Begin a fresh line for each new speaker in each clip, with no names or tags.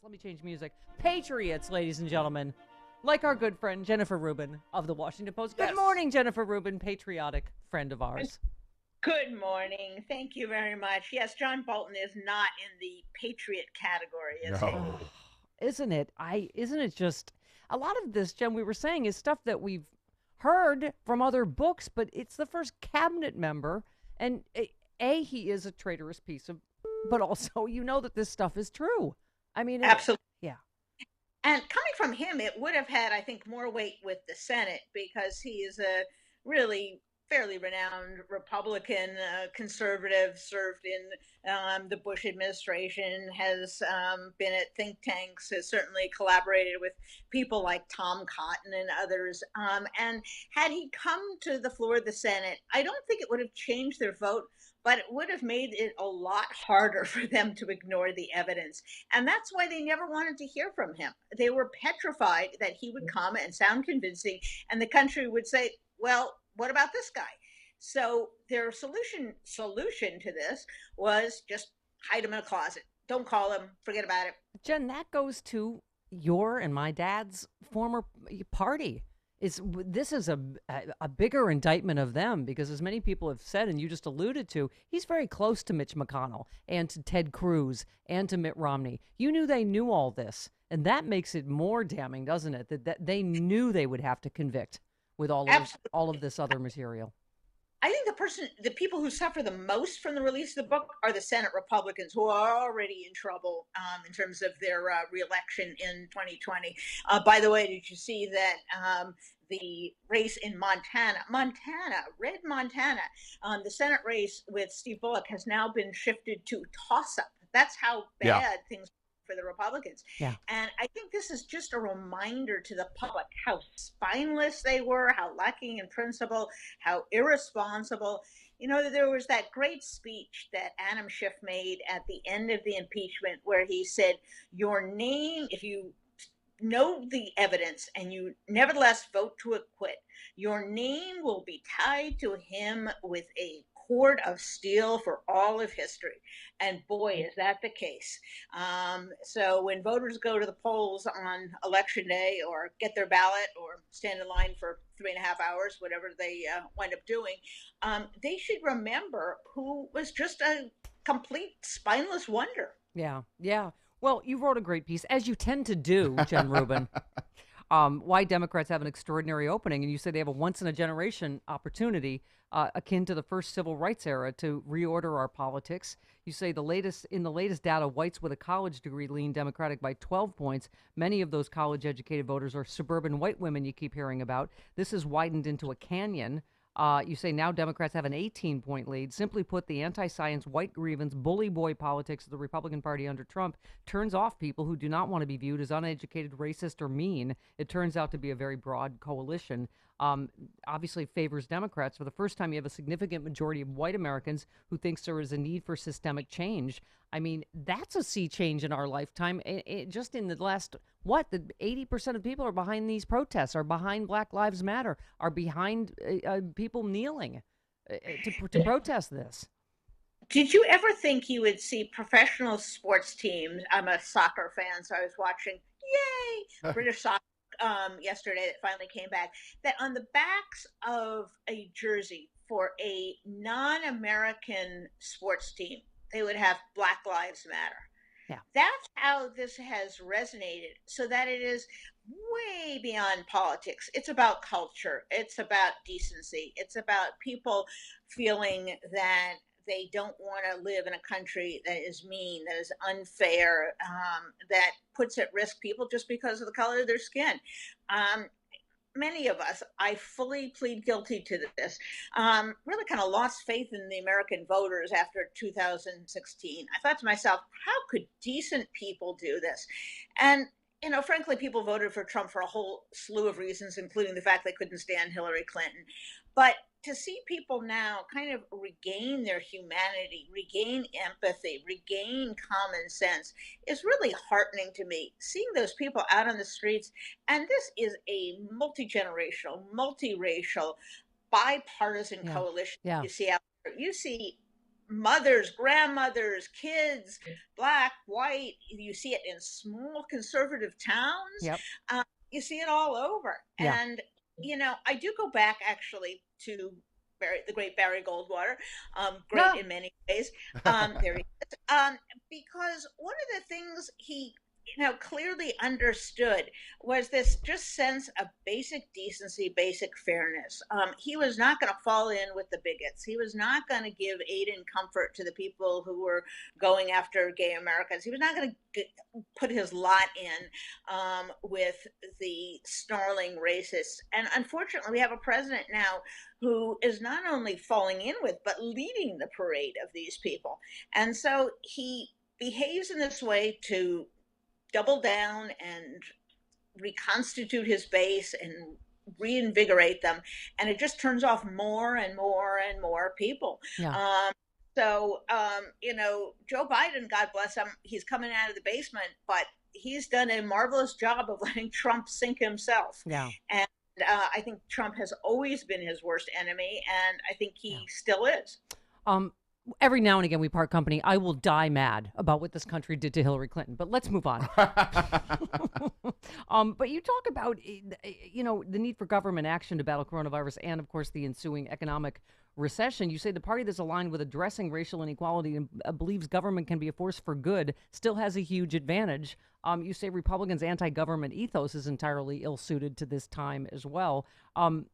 Let me change music. Patriots, ladies and gentlemen. Like our good friend Jennifer Rubin of the Washington Post. Good
Yes.
morning, Jennifer Rubin, patriotic friend of ours.
Good morning. Thank you very much. Yes, John Bolton is not in the patriot category, is he?
Oh,
No.
isn't it? Isn't it just a lot of this, Jen, we were saying is stuff that we've heard from other books, but it's the first cabinet member. And he is a traitorous piece of, but also you know that this stuff is true. I mean,
Absolutely.
yeah.
And coming from him, it would have had, I think, more weight with the Senate because he is a really fairly renowned Republican conservative, served in the Bush administration, has been at think tanks, has certainly collaborated with people like Tom Cotton and others. And had he come to the floor of the Senate, I don't think it would have changed their vote, but it would have made it a lot harder for them to ignore the evidence. And that's why they never wanted to hear from him. They were petrified that he would come and sound convincing, and the country would say, well, what about this guy? So their solution to this was just hide him in a closet. Don't call him, forget about it.
Jen, that goes to your and my dad's former party. This is a bigger indictment of them because, as many people have said, and you just alluded to, he's very close to Mitch McConnell and to Ted Cruz and to Mitt Romney. You knew they knew all this, and that makes it more damning, doesn't it? That they knew they would have to convict with
Absolutely.
all of this other material.
I think the people who suffer the most from the release of the book are the Senate Republicans, who are already in trouble in terms of their reelection in 2020. By the way, did you see that the race in red Montana, the Senate race with Steve Bullock has now been shifted to toss up? That's how
Yeah.
bad things for the Republicans.
Yeah.
And I think this is just a reminder to the public how spineless they were, how lacking in principle, how irresponsible. You know, there was that great speech that Adam Schiff made at the end of the impeachment where he said, your name, if you know the evidence and you nevertheless vote to acquit, your name will be tied to him with a cord of steel for all of history. And boy, is that the case. So when voters go to the polls on election day or get their ballot or stand in line for 3.5 hours, whatever they wind up doing, they should remember who was just a complete spineless wonder.
Yeah. Yeah. Well, you wrote a great piece, as you tend to do, Jen Rubin. Why Democrats have an extraordinary opening, and you say they have a once in a generation opportunity, akin to the first civil rights era, to reorder our politics. You say the latest data, whites with a college degree lean Democratic by 12 points. Many of those college educated voters are suburban white women you keep hearing about. This has widened into a canyon. You say now Democrats have an 18-point lead. Simply put, the anti-science, white grievance, bully boy politics of the Republican Party under Trump turns off people who do not want to be viewed as uneducated, racist, or mean. It turns out to be a very broad coalition. Obviously favors Democrats. For the first time, you have a significant majority of white Americans who thinks there is a need for systemic change. I mean, that's a sea change in our lifetime. Just in the last, the 80% of people are behind these protests, are behind Black Lives Matter, are behind people kneeling to protest this.
Did you ever think you would see professional sports teams? I'm a soccer fan, so I was watching, yay, British soccer yesterday that finally came back. That on the backs of a jersey for a non American sports team, they would have Black Lives Matter.
Yeah.
That's how this has resonated, so that it is way beyond politics. It's about culture, it's about decency, it's about people feeling that they don't want to live in a country that is mean, that is unfair, that puts at risk people just because of the color of their skin. Um, Many of us, I fully plead guilty to this, really kind of lost faith in the American voters after 2016. I thought to myself, how could decent people do this? And frankly, people voted for Trump for a whole slew of reasons, including the fact they couldn't stand Hillary Clinton. But to see people now kind of regain their humanity, regain empathy, regain common sense is really heartening to me. Seeing those people out on the streets, and this is a multi generational, multiracial, bipartisan
Yeah.
coalition
Yeah.
you see out there. You see mothers, grandmothers, kids, black, white. You see it in small conservative towns.
Yep.
Um, you see it all over.
Yeah.
And, I do go back actually to the great Barry Goldwater, great
No.
in many ways. There he is. Because one of the things he clearly understood was this just sense of basic decency, basic fairness. He was not going to fall in with the bigots. He was not going to give aid and comfort to the people who were going after gay Americans. He was not going to put his lot in with the snarling racists. And unfortunately, we have a president now who is not only falling in with, but leading the parade of these people. And so he behaves in this way to double down and reconstitute his base and reinvigorate them, and it just turns off more and more and more people.
Yeah.
Joe Biden, God bless him, he's coming out of the basement, but he's done a marvelous job of letting Trump sink himself.
Yeah.
And I think Trump has always been his worst enemy, and I think he still is.
Every now and again we part company. I will die mad about what this country did to Hillary Clinton, but let's move on. But you talk about, the need for government action to battle coronavirus and, of course, the ensuing economic recession. You say the party that's aligned with addressing racial inequality and believes government can be a force for good still has a huge advantage. You say Republicans' anti-government ethos is entirely ill-suited to this time as well. And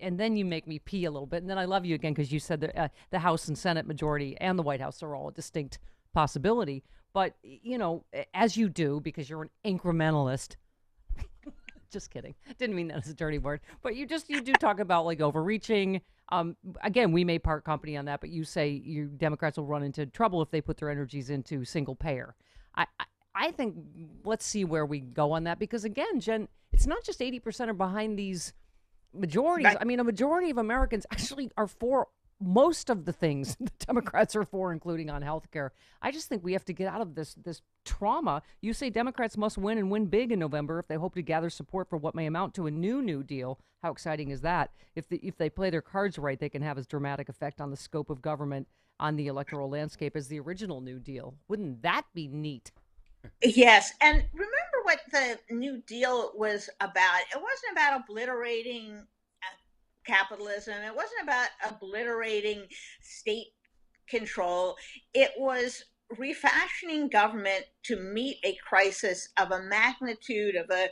then you make me pee a little bit. And then I love you again because you said that the House and Senate majority and the White House are all a distinct possibility. But, as you do, because you're an incrementalist, just kidding. Didn't mean that as a dirty word. But you do talk about like overreaching. Again, we may part company on that, but you say you Democrats will run into trouble if they put their energies into single payer. I think let's see where we go on that, because again, Jen, it's not just 80% are behind these majorities. Right. I mean, a majority of Americans actually are for most of the things the Democrats are for, including on healthcare. I just think we have to get out of this trauma. You say Democrats must win and win big in November if they hope to gather support for what may amount to a New Deal. How exciting is that? If they play their cards right, they can have as dramatic effect on the scope of government on the electoral landscape as the original New Deal. Wouldn't that be neat?
Yes. And remember what the New Deal was about. It wasn't about obliterating capitalism. It wasn't about obliterating state control. It was refashioning government to meet a crisis of a magnitude, of a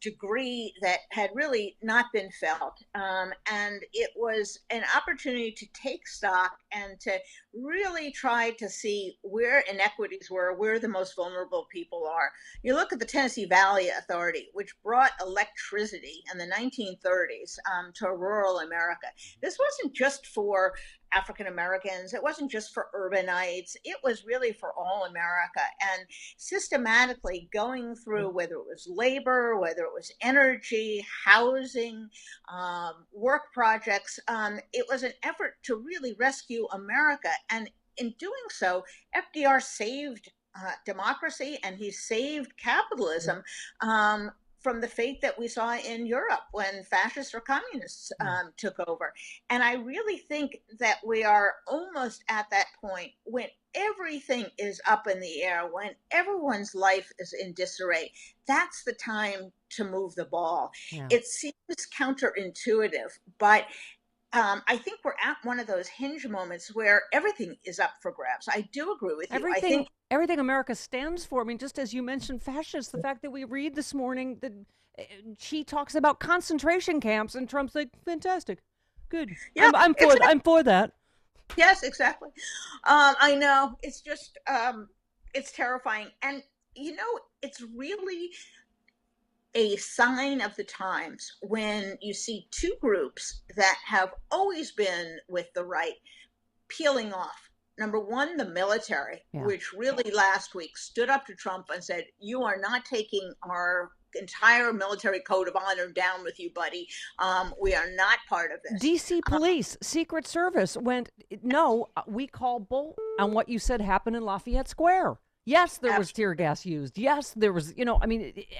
degree that had really not been felt. And it was an opportunity to take stock and to really try to see where inequities were, where the most vulnerable people are. You look at the Tennessee Valley Authority, which brought electricity in the 1930s to rural America. This wasn't just for African Americans. It wasn't just for urbanites. It was really for all America. And systematically going through, whether it was labor, whether it was energy, housing, work projects, it was an effort to really rescue America. And in doing so, FDR saved democracy, and he saved capitalism from the fate that we saw in Europe when fascists or communists took over. And I really think that we are almost at that point when everything is up in the air, when everyone's life is in disarray. That's the time to move the ball. Yeah. It seems counterintuitive, but I think we're at one of those hinge moments where everything is up for grabs. I do agree with you.
Everything America stands for. I mean, just as you mentioned fascists, the fact that we read this morning that she talks about concentration camps and Trump's like, fantastic, good. Yeah, I'm for exactly. I'm for that.
Yes, exactly. I know. It's just, it's terrifying. And, it's really a sign of the times when you see two groups that have always been with the right peeling off. Number one, the military, which really last week stood up to Trump and said, you are not taking our entire military code of honor down with you, buddy. We are not part of this.
DC police, Secret Service went, no, we call bull on what you said happened in Lafayette Square. Yes, there was tear gas used. Yes, there was,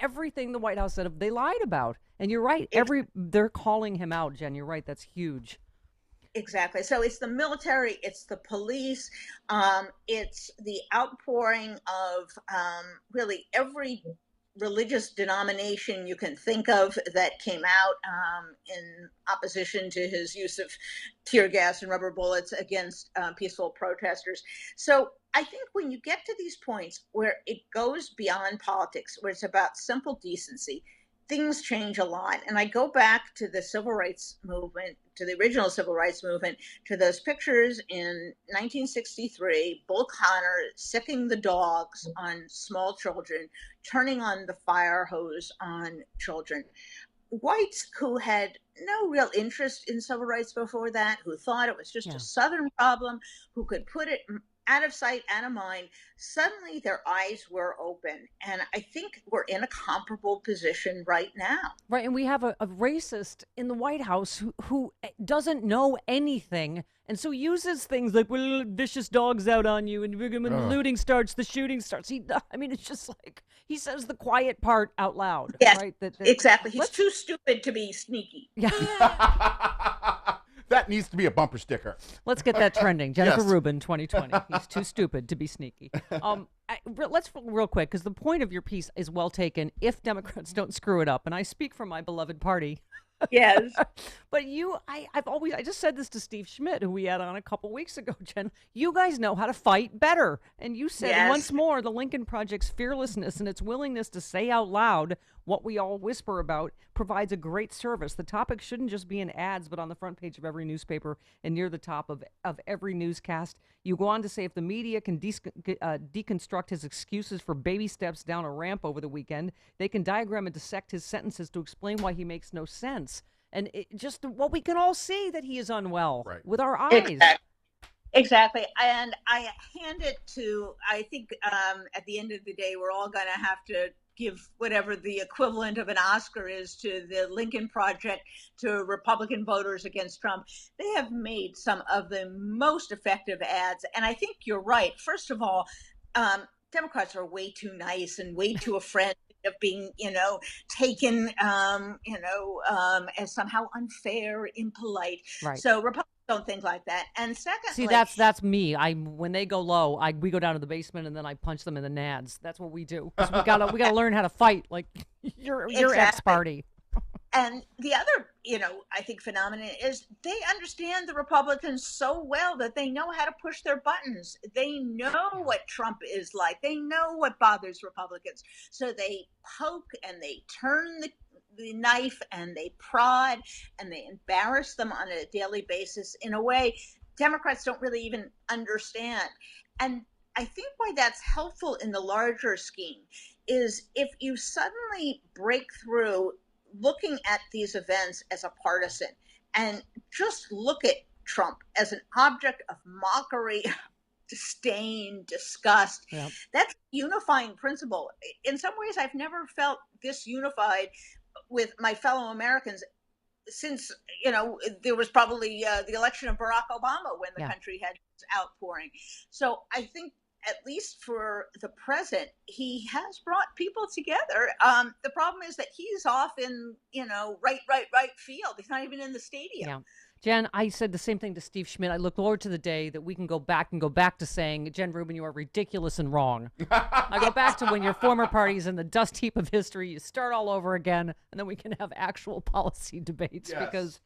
everything the White House said they lied about. And you're right. They're calling him out, Jen. You're right. That's huge.
Exactly. So it's the military, it's the police, it's the outpouring of really every religious denomination you can think of that came out in opposition to his use of tear gas and rubber bullets against peaceful protesters. So I think when you get to these points where it goes beyond politics, where it's about simple decency, things change a lot. And I go back to the civil rights movement, to the original civil rights movement, to those pictures in 1963, Bull Connor sicking the dogs on small children, turning on the fire hose on children. Whites who had no real interest in civil rights before that, who thought it was just a
Yeah.
Southern problem, who could put it out of sight, out of mind, suddenly their eyes were open. And I think we're in a comparable position right now.
Right, and we have a racist in the White House who doesn't know anything, and so uses things like, "Well, vicious dogs out on you, and when the
Ugh.
looting starts, the shooting starts." I mean, it's just like he says the quiet part out loud,
Yes,
right? That
exactly. He's
let's,
too stupid to be sneaky.
yeah,
That needs to be a bumper sticker.
let's get that trending. Jennifer
Yes.
Rubin, 2020. He's too stupid to be sneaky. Let's real quick, because the point of your piece is well taken. If Democrats don't screw it up, and I speak for my beloved party.
Yes.
But I just said this to Steve Schmidt, who we had on a couple weeks ago, Jen. You guys know how to fight better. And you said
Yes.
once more, the Lincoln Project's fearlessness and its willingness to say out loud what we all whisper about provides a great service. The topic shouldn't just be in ads, but on the front page of every newspaper and near the top of every newscast. You go on to say if the media can deconstruct his excuses for baby steps down a ramp over the weekend, they can diagram and dissect his sentences to explain why he makes no sense. And just what we can all see that he is unwell
Right.
with our eyes.
Exactly. Exactly. And I hand it to, I think at the end of the day, we're all going to have to give whatever the equivalent of an Oscar is to the Lincoln Project, to Republican voters against Trump. They have made some of the most effective ads. And I think you're right. First of all, Democrats are way too nice and way too afraid of being, taken, as somehow unfair, impolite.
Right.
So Republicans don't think like that. And secondly,
See, that's me. When they go low, we go down to the basement and then I punch them in the nads. That's what we do. 'Cause we gotta learn how to fight like your
Exactly.
ex-party.
And the other, I think phenomenon is they understand the Republicans so well that they know how to push their buttons. They know what Trump is like. They know what bothers Republicans. So they poke and they turn the knife and they prod and they embarrass them on a daily basis in a way Democrats don't really even understand. And I think why that's helpful in the larger scheme is if you suddenly break through looking at these events as a partisan and just look at Trump as an object of mockery, disdain, disgust.
Yep.
That's a unifying principle. In some ways, I've never felt this unified with my fellow Americans since, there was probably the election of Barack Obama when the country had this outpouring. So I think at least for the present, he has brought people together. The problem is that he's off in, right field. He's not even in the stadium.
Yeah. Jen, I said the same thing to Steve Schmidt. I look forward to the day that we can go back to saying, Jen Rubin, you are ridiculous and wrong. I go back to when your former party is in the dust heap of history. You start all over again, and then we can have actual policy debates.
Yes.
Because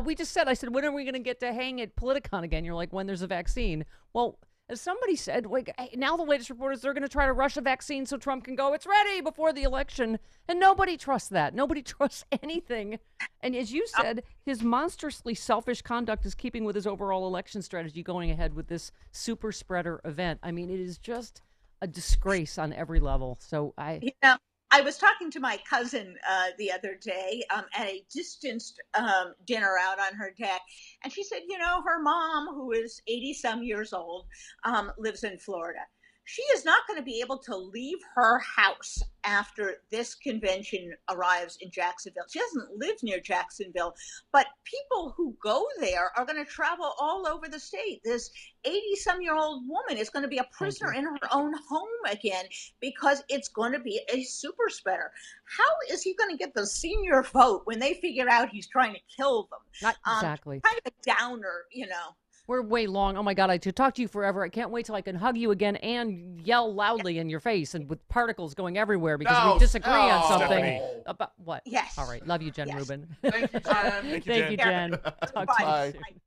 we just said, I said, when are we going to get to hang at Politicon again? You're like, when there's a vaccine. Well, as somebody said, now the latest report is they're going to try to rush a vaccine so Trump can go, it's ready before the election. And nobody trusts that. Nobody trusts anything. And as you said, his monstrously selfish conduct is keeping with his overall election strategy going ahead with this super spreader event. I mean, it is just a disgrace on every level. So
I was talking to my cousin the other day at a distanced dinner out on her deck, and she said, her mom, who is 80-some years old, lives in Florida. she is not going to be able to leave her house after this convention arrives in Jacksonville. She doesn't live near Jacksonville, but people who go there are going to travel all over the state. This 80-some-year-old woman is going to be a prisoner in her own home again because it's going to be a super spreader. How is he going to get the senior vote when they figure out he's trying to kill them?
Not exactly.
Kind of a downer, you know.
We're way long. Oh my God, I could talk to you forever. I can't wait till I can hug you again and yell loudly in your face and with particles going everywhere because we disagree on something.
Stephanie.
About what?
Yes.
All right. Love you, Jen Rubin.
Thank you, Jen.
Thank you, Jen. Talk to you
Bye.
soon.